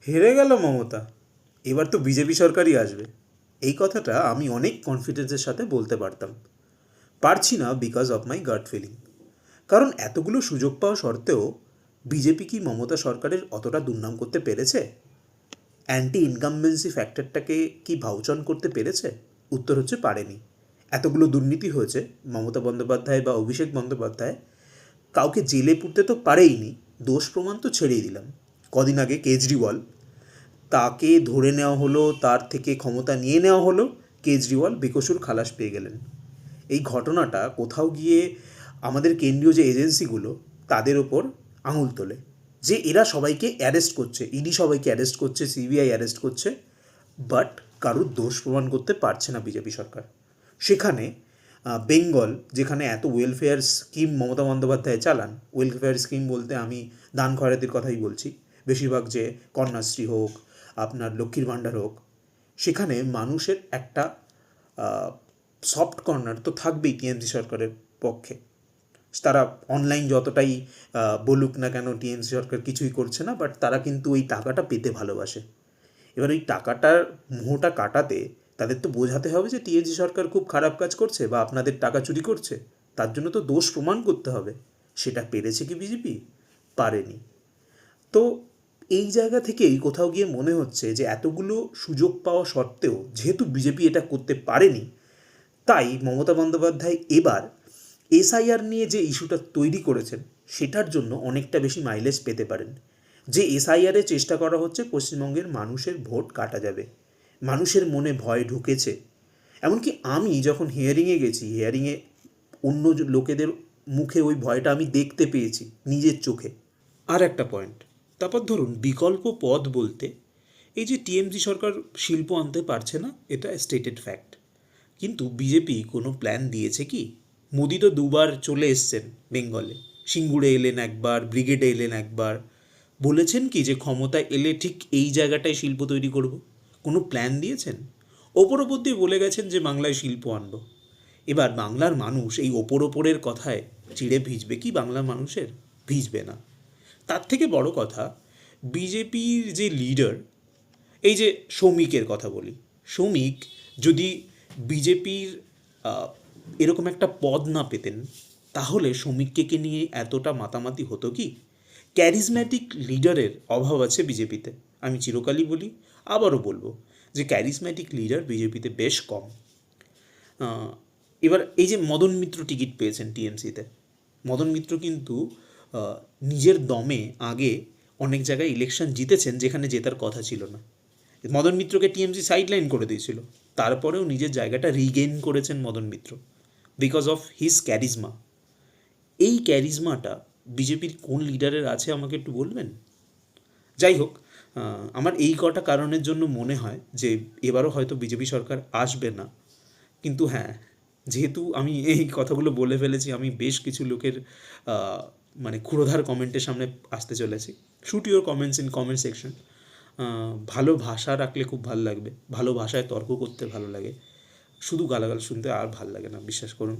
হেরে গেল মমতা, এবার তো বিজেপি সরকারই আসবে। এই কথাটা আমি অনেক কনফিডেন্সের সাথে বলতে পারতাম। পারছি না because of my gut feeling. কারণ এতগুলো সুযোগ পাওয়া সত্ত্বেও বিজেপি কি মমতা সরকারের অতটা দুর্নাম করতে পেরেছে? অ্যান্টি ইনকামবেন্সি ফ্যাক্টরটাকে কি ভাউচন করতে পেরেছে? উত্তর হচ্ছে পারেনি। এতগুলো দুর্নীতি হয়েছে, মমতা বন্দ্যোপাধ্যায় বা অভিষেক বন্দ্যোপাধ্যায় কাউকে জেলে পুরতে তো পারেইনি, দোষ প্রমাণ তো ছেড়েই দিলাম। কদিন আগে কেজরিওয়াল, তাকে ধরে নেওয়া হলো, তার থেকে ক্ষমতা নিয়ে নেওয়া হলো, কেজরিওয়াল বেকসুর খালাস পেয়ে গেলেন। এই ঘটনাটা কোথাও গিয়ে আমাদের কেন্দ্রীয় যে এজেন্সিগুলো তাদের ওপর আঙুল তোলে যে এরা সবাইকে অ্যারেস্ট করছে, ইডি সবাইকে অ্যারেস্ট করছে, সিবিআই অ্যারেস্ট করছে, বাট কারুর দোষ প্রমাণ করতে পারছে না বিজেপি সরকার। সেখানে বেঙ্গল, যেখানে এত ওয়েলফেয়ার স্কিম মমতা বন্দ্যোপাধ্যায় চালান, ওয়েলফেয়ার স্কিম বলতে আমি দান খয়রাতির কথাই বলছি, বেশিরভাগ যে কন্যাশ্রী হোক, আপনার লক্ষ্মীর ভাণ্ডার হোক, সেখানে মানুষের একটা সফট কর্নার তো থাকবেই টিএমসি সরকারের পক্ষে। তারা অনলাইন যতটাই বলুক না কেন টিএমসি সরকার কিছুই করছে না, বাট তারা কিন্তু ওই টাকাটা পেতে ভালোবাসে। এবার ওই টাকাটার মোহটা কাটাতে তাদের তো বোঝাতে হবে যে টিএমসি সরকার খুব খারাপ কাজ করছে বা আপনাদের টাকা চুরি করছে, তার জন্য তো দোষ প্রমাণ করতে হবে। সেটা পেরেছে কি বিজেপি? পারেনি। তো এই জায়গা থেকেই কোথাও গিয়ে মনে হচ্ছে যে এতগুলো সুযোগ পাওয়া সত্ত্বেও যেহেতু বিজেপি এটা করতে পারেনি, তাই মমতা বন্দ্যোপাধ্যায় এবার এসআইআর নিয়ে যে ইস্যুটা তৈরি করেছেন সেটার জন্য অনেকটা বেশি মাইলেজ পেতে পারেন। যে এসআইআরে চেষ্টা করা হচ্ছে পশ্চিমবঙ্গের মানুষের ভোট কাটা যাবে, মানুষের মনে ভয় ঢুকেছে। এমনকি আমি যখন হিয়ারিংয়ে গেছি, হিয়ারিংয়ে অন্য লোকেদের মুখে ওই ভয়টা আমি দেখতে পেয়েছি নিজের চোখে। আর একটা পয়েন্ট, তারপর ধরুন বিকল্প পথ বলতে এই যে টিএমসি সরকার শিল্প আনতে পারছে না, এটা স্টেটেড ফ্যাক্ট। কিন্তু বিজেপি কোনো প্ল্যান দিয়েছে কি? মোদি তো দুবার চলে এসছেন বেঙ্গলে, সিঙ্গুরে এলেন একবার, ব্রিগেডে এলেন একবার। বলেছেন কি যে ক্ষমতায় এলে ঠিক এই জায়গাটায় শিল্প তৈরি করব? কোনো প্ল্যান দিয়েছেন? ওপর ওপর দিয়ে বলে গেছেন যে বাংলায় শিল্প আনবো। এবার বাংলার মানুষ এই ওপরের কথায় চিড়ে ভিজবে কি? বাংলার মানুষের ভিজবে না। তার থেকে বড় কথা, বিজেপির যে লিডার, এই যে সৌমিকের কথা বলি, সৌমিক যদি বিজেপির এরকম একটা পদ না পেতেন, তাহলে সৌমিককে নিয়ে এতটা মাতামাতি হতো কি? ক্যারিজম্যাটিক লিডারের অভাব আছে বিজেপিতে। আমি চিরকালই বলি, আবারও বলবো, যে ক্যারিজম্যাটিক লিডার বিজেপিতে বেশ কম। এবার এই যে মদন মিত্র টিকিট পেয়েছেন টিএমসিতে, মদন মিত্র কিন্তু নিজের দমে আগে অনেক জায়গায় ইলেকশন জিতেছেন যেখানে জেতার কথা ছিল না। মদন মিত্রকে টিএমসি সাইডলাইন করে দিয়েছিল, তারপরেও নিজের জায়গাটা রিগেইন করেছেন Madan Mitra because of his charisma. এই ক্যারিজমাটা বিজেপির কোন লিডারের আছে আমাকে একটু বলবেন? যাই হোক, আমার এই কটা কারণের জন্য মনে হয় যে এবারও হয়তো বিজেপি সরকার আসবে না। কিন্তু হ্যাঁ, যেহেতু আমি এই কথাগুলো বলে ফেলেছি, আমি বেশ কিছু লোকের মানে ক্ষুরধার কমেন্টের সামনে আসতে চলেছি। Shoot your comments in comment section. ভালো ভাষা রাখলে খুব ভালো লাগবে, ভালো ভাষায় তর্ক করতে ভালো লাগে, শুধু গালাগাল শুনতে আর ভাল লাগে না, বিশ্বাস করুন।